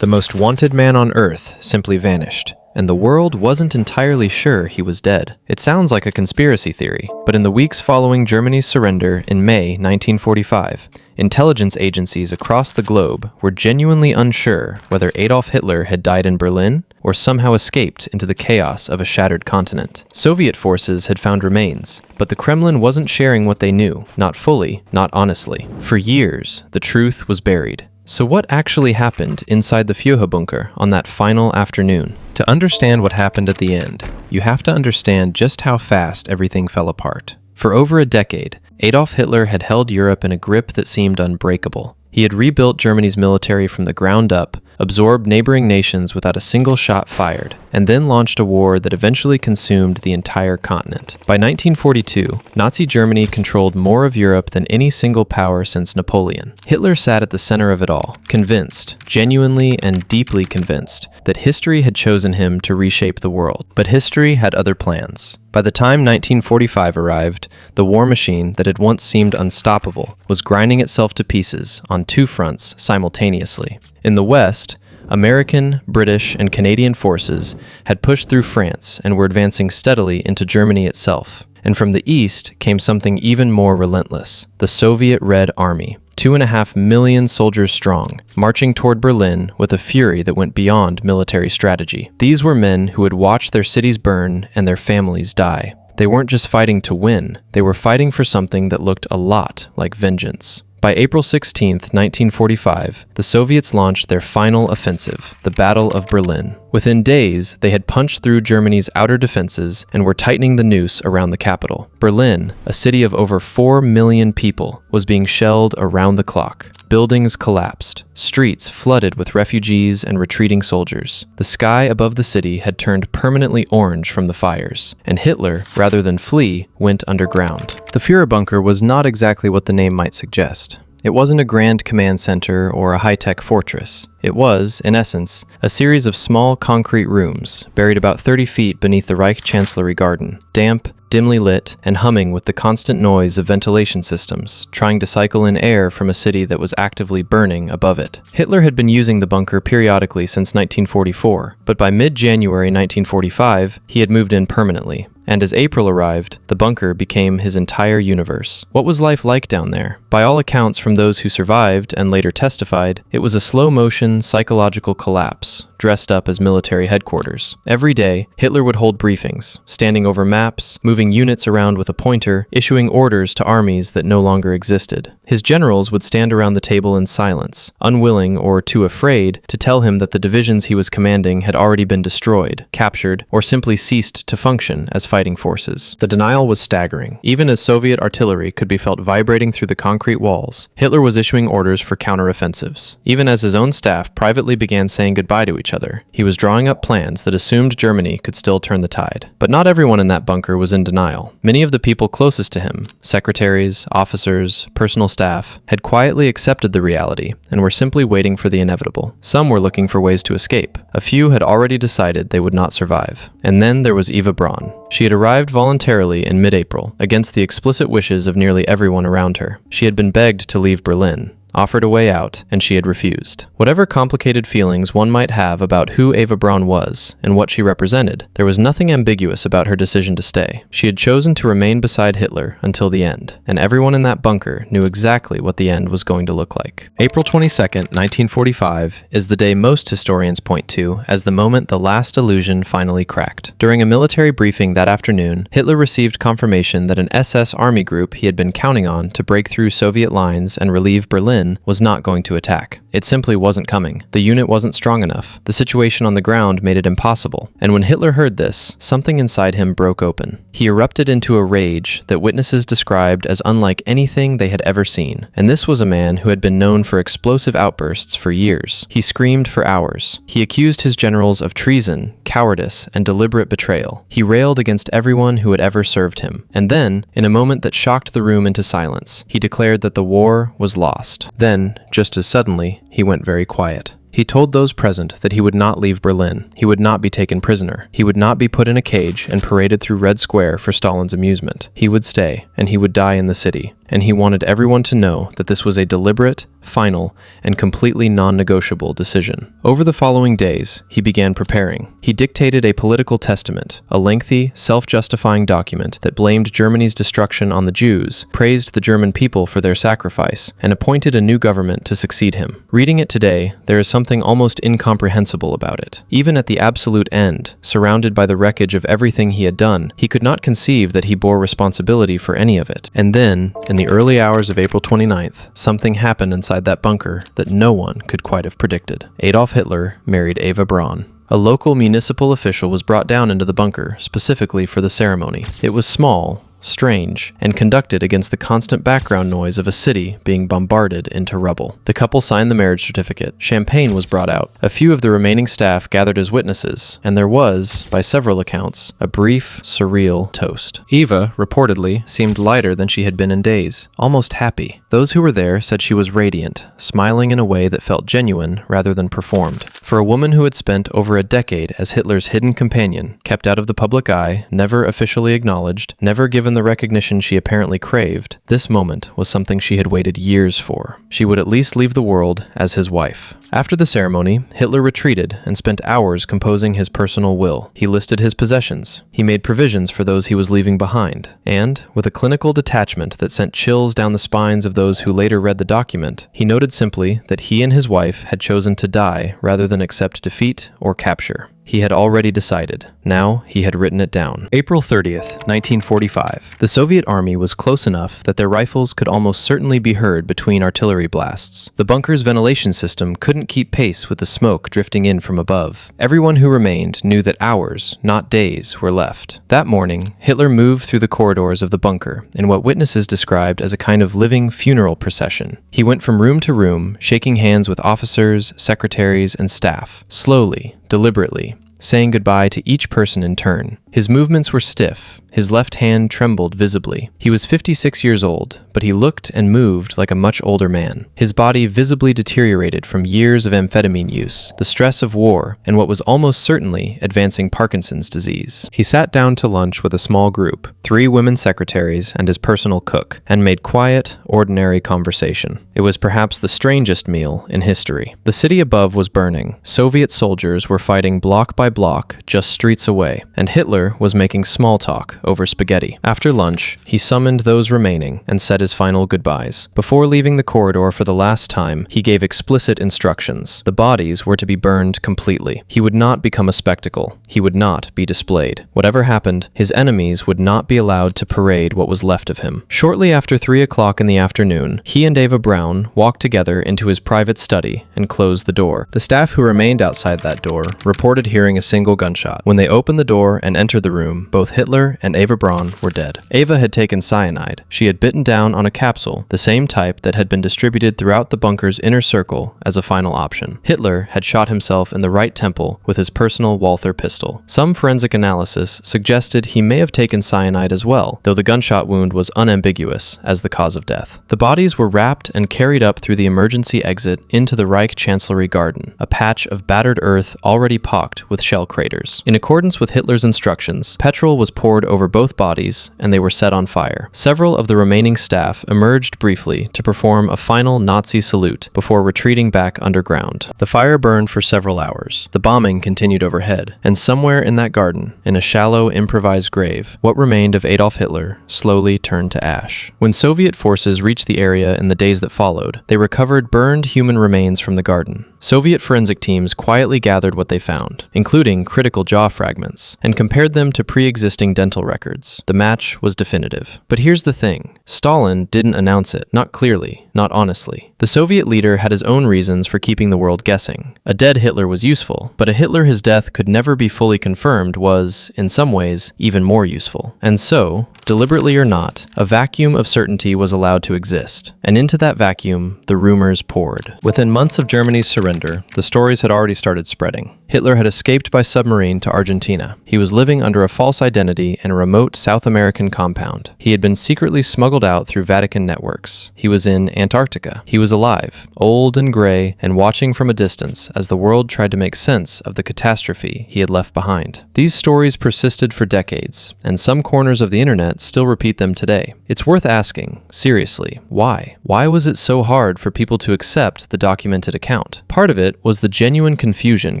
The most wanted man on Earth simply vanished, and the world wasn't entirely sure he was dead. It sounds like a conspiracy theory, but in the weeks following Germany's surrender in May 1945, intelligence agencies across the globe were genuinely unsure whether Adolf Hitler had died in Berlin or somehow escaped into the chaos of a shattered continent. Soviet forces had found remains, but the Kremlin wasn't sharing what they knew, not fully, not honestly. For years, the truth was buried. So what actually happened inside the Führerbunker on that final afternoon? To understand what happened at the end, you have to understand just how fast everything fell apart. For over a decade, Adolf Hitler had held Europe in a grip that seemed unbreakable. He had rebuilt Germany's military from the ground up, absorbed neighboring nations without a single shot fired, and then launched a war that eventually consumed the entire continent. By 1942, Nazi Germany controlled more of Europe than any single power since Napoleon. Hitler sat at the center of it all, convinced, genuinely and deeply convinced, that history had chosen him to reshape the world. But history had other plans. By the time 1945 arrived, the war machine that had once seemed unstoppable was grinding itself to pieces on two fronts simultaneously. In the West, American, British, and Canadian forces had pushed through France and were advancing steadily into Germany itself. And from the East came something even more relentless, the Soviet Red Army. 2.5 million soldiers strong, marching toward Berlin with a fury that went beyond military strategy. These were men who had watched their cities burn and their families die. They weren't just fighting to win, they were fighting for something that looked a lot like vengeance. By April 16, 1945, the Soviets launched their final offensive, the Battle of Berlin. Within days, they had punched through Germany's outer defenses and were tightening the noose around the capital. Berlin, a city of over 4 million people, was being shelled around the clock. Buildings collapsed, streets flooded with refugees and retreating soldiers. The sky above the city had turned permanently orange from the fires, and Hitler, rather than flee, went underground. The Führerbunker was not exactly what the name might suggest. It wasn't a grand command center or a high-tech fortress. It was, in essence, a series of small concrete rooms, buried about 30 feet beneath the Reich Chancellery garden, damp, dimly lit, and humming with the constant noise of ventilation systems, trying to cycle in air from a city that was actively burning above it. Hitler had been using the bunker periodically since 1944, but by mid-January 1945, he had moved in permanently. And as April arrived, the bunker became his entire universe. What was life like down there? By all accounts from those who survived and later testified, it was a slow-motion psychological collapse, dressed up as military headquarters. Every day, Hitler would hold briefings, standing over maps, moving units around with a pointer, issuing orders to armies that no longer existed. His generals would stand around the table in silence, unwilling or too afraid to tell him that the divisions he was commanding had already been destroyed, captured, or simply ceased to function as fighting forces. The denial was staggering. Even as Soviet artillery could be felt vibrating through the concrete walls, Hitler was issuing orders for counteroffensives. Even as his own staff privately began saying goodbye to each other, he was drawing up plans that assumed Germany could still turn the tide. But not everyone in that bunker was in denial. Many of the people closest to him, secretaries, officers, personal staff, had quietly accepted the reality and were simply waiting for the inevitable. Some were looking for ways to escape. A few had already decided they would not survive. And then there was Eva Braun. She had arrived voluntarily in mid-April, against the explicit wishes of nearly everyone around her. She had been begged to leave Berlin, offered a way out, and she had refused. Whatever complicated feelings one might have about who Eva Braun was and what she represented, there was nothing ambiguous about her decision to stay. She had chosen to remain beside Hitler until the end, and everyone in that bunker knew exactly what the end was going to look like. April 22nd, 1945, is the day most historians point to as the moment the last illusion finally cracked. During a military briefing that afternoon, Hitler received confirmation that an SS army group he had been counting on to break through Soviet lines and relieve Berlin was not going to attack. It simply wasn't coming. The unit wasn't strong enough. The situation on the ground made it impossible. And when Hitler heard this, something inside him broke open. He erupted into a rage that witnesses described as unlike anything they had ever seen. And this was a man who had been known for explosive outbursts for years. He screamed for hours. He accused his generals of treason, cowardice, and deliberate betrayal. He railed against everyone who had ever served him. And then, in a moment that shocked the room into silence, he declared that the war was lost. Then, just as suddenly, he went very quiet. He told those present that he would not leave Berlin. He would not be taken prisoner. He would not be put in a cage and paraded through Red Square for Stalin's amusement. He would stay, and he would die in the city. and he wanted everyone to know that this was a deliberate, final, and completely non-negotiable decision. Over the following days, he began preparing. He dictated a political testament, a lengthy, self-justifying document that blamed Germany's destruction on the Jews, praised the German people for their sacrifice, and appointed a new government to succeed him. Reading it today, there is something almost incomprehensible about it. Even at the absolute end, surrounded by the wreckage of everything he had done, he could not conceive that he bore responsibility for any of it. And then, in the early hours of April 29th, something happened inside that bunker that no one could quite have predicted. Adolf Hitler married Eva Braun. A local municipal official was brought down into the bunker specifically for the ceremony. It was small, strange, and conducted against the constant background noise of a city being bombarded into rubble. The couple signed the marriage certificate. Champagne was brought out. A few of the remaining staff gathered as witnesses, and there was, by several accounts, a brief, surreal toast. Eva, reportedly, seemed lighter than she had been in days, almost happy. Those who were there said she was radiant, smiling in a way that felt genuine rather than performed. For a woman who had spent over a decade as Hitler's hidden companion, kept out of the public eye, never officially acknowledged, never given the recognition she apparently craved, this moment was something she had waited years for. She would at least leave the world as his wife. After the ceremony, Hitler retreated and spent hours composing his personal will. He listed his possessions. He made provisions for those he was leaving behind. And, with a clinical detachment that sent chills down the spines of those who later read the document, he noted simply that he and his wife had chosen to die rather than accept defeat or capture. He had already decided. Now he had written it down. April 30th, 1945. The Soviet army was close enough that their rifles could almost certainly be heard between artillery blasts. The bunker's ventilation system couldn't keep pace with the smoke drifting in from above. Everyone who remained knew that hours, not days, were left. That morning, Hitler moved through the corridors of the bunker in what witnesses described as a kind of living funeral procession. He went from room to room, shaking hands with officers, secretaries, and staff, slowly, deliberately, saying goodbye to each person in turn. His movements were stiff. His left hand trembled visibly. He was 56 years old, but he looked and moved like a much older man. His body visibly deteriorated from years of amphetamine use, the stress of war, and what was almost certainly advancing Parkinson's disease. He sat down to lunch with a small group, 3 women secretaries and his personal cook, and made quiet, ordinary conversation. It was perhaps the strangest meal in history. The city above was burning. Soviet soldiers were fighting block by block just streets away, and Hitler was making small talk over spaghetti. After lunch, he summoned those remaining and said his final goodbyes. Before leaving the corridor for the last time, he gave explicit instructions. The bodies were to be burned completely. He would not become a spectacle. He would not be displayed. Whatever happened, his enemies would not be allowed to parade what was left of him. Shortly after 3 o'clock in the afternoon, he and Eva Braun walked together into his private study and closed the door. The staff who remained outside that door reported hearing a single gunshot. When they opened the door and entered the room, both Hitler and Eva Braun were dead. Eva had taken cyanide. She had bitten down on a capsule, the same type that had been distributed throughout the bunker's inner circle as a final option. Hitler had shot himself in the right temple with his personal Walther pistol. Some forensic analysis suggested he may have taken cyanide as well, though the gunshot wound was unambiguous as the cause of death. The bodies were wrapped and carried up through the emergency exit into the Reich Chancellery Garden, a patch of battered earth already pocked with shell craters. In accordance with Hitler's instructions, petrol was poured over both bodies, and they were set on fire. Several of the remaining staff emerged briefly to perform a final Nazi salute before retreating back underground. The fire burned for several hours. The bombing continued overhead, and somewhere in that garden, in a shallow, improvised grave, what remained of Adolf Hitler slowly turned to ash. When Soviet forces reached the area in the days that followed, they recovered burned human remains from the garden. Soviet forensic teams quietly gathered what they found, including critical jaw fragments, and compared them to pre-existing dental records. The match was definitive. But here's the thing. Stalin didn't announce it, not clearly, not honestly. The Soviet leader had his own reasons for keeping the world guessing. A dead Hitler was useful, but a Hitler whose death could never be fully confirmed was, in some ways, even more useful. And so, deliberately or not, a vacuum of certainty was allowed to exist. And into that vacuum, the rumors poured. Within months of Germany's surrender, the stories had already started spreading. Hitler had escaped by submarine to Argentina. He was living under a false identity in a remote South American compound. He had been secretly smuggled out through Vatican networks. He was in Antarctica. He was alive, old and gray, and watching from a distance as the world tried to make sense of the catastrophe he had left behind. These stories persisted for decades, and some corners of the internet still repeat them today. It's worth asking, seriously, why? Why was it so hard for people to accept the documented account? Part of it was the genuine confusion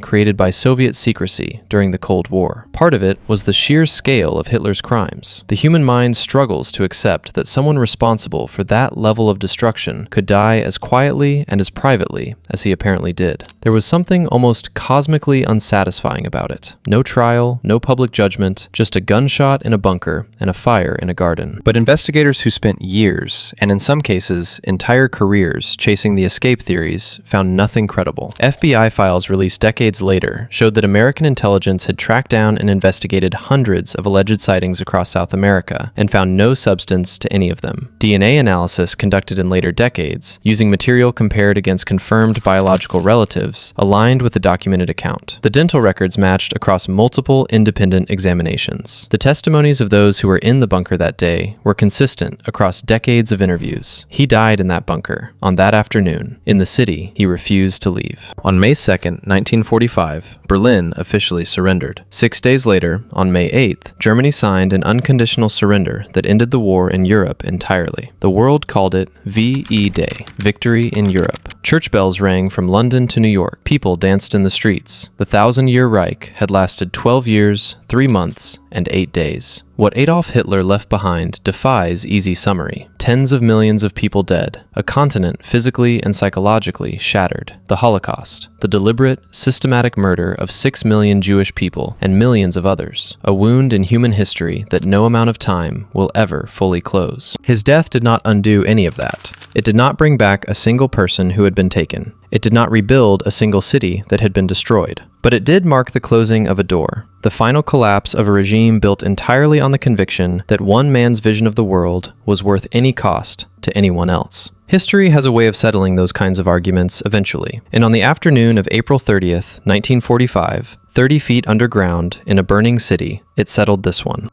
created by Soviet secrecy during the Cold War. Part of it was the sheer scale of Hitler's crimes. The human mind struggles to accept that someone responsible for that level of destruction could die as quietly and as privately as he apparently did. There was something almost cosmically unsatisfying about it. No trial, no public judgment, just a gunshot in a bunker and a fire in a garden. But investigators who spent years, and in some cases, entire careers, chasing the escape theories found nothing credible. FBI files released decades later showed that American intelligence had tracked down and investigated hundreds of alleged sightings across South America and found no substance to any of them. DNA analysis conducted in later decades, using material compared against confirmed biological relatives, aligned with the documented account. The dental records matched across multiple independent examinations. The testimonies of those who were in the bunker that day were consistent across decades of interviews. He died in that bunker on that afternoon, in the city he refused to leave. On May 2nd, 1945, Berlin officially surrendered. 6 days later, on May 8th, Germany signed an unconditional surrender that ended the war in Europe entirely. The world called it VE Day, Victory in Europe. Church bells rang from London to New York. People danced in the streets. The 1,000-year Reich had lasted 12 years, 3 months, and 8 days. What Adolf Hitler left behind defies easy summary. Tens of millions of people dead, a continent physically and psychologically shattered, the Holocaust, the deliberate, systematic murder of 6 million Jewish people and millions of others, a wound in human history that no amount of time will ever fully close. His death did not undo any of that. It did not bring back a single person who had been taken. It did not rebuild a single city that had been destroyed. But it did mark the closing of a door, the final collapse of a regime built entirely on the conviction that one man's vision of the world was worth any cost to anyone else. History has a way of settling those kinds of arguments eventually, and on the afternoon of April 30th, 1945, 30 feet underground in a burning city, it settled this one.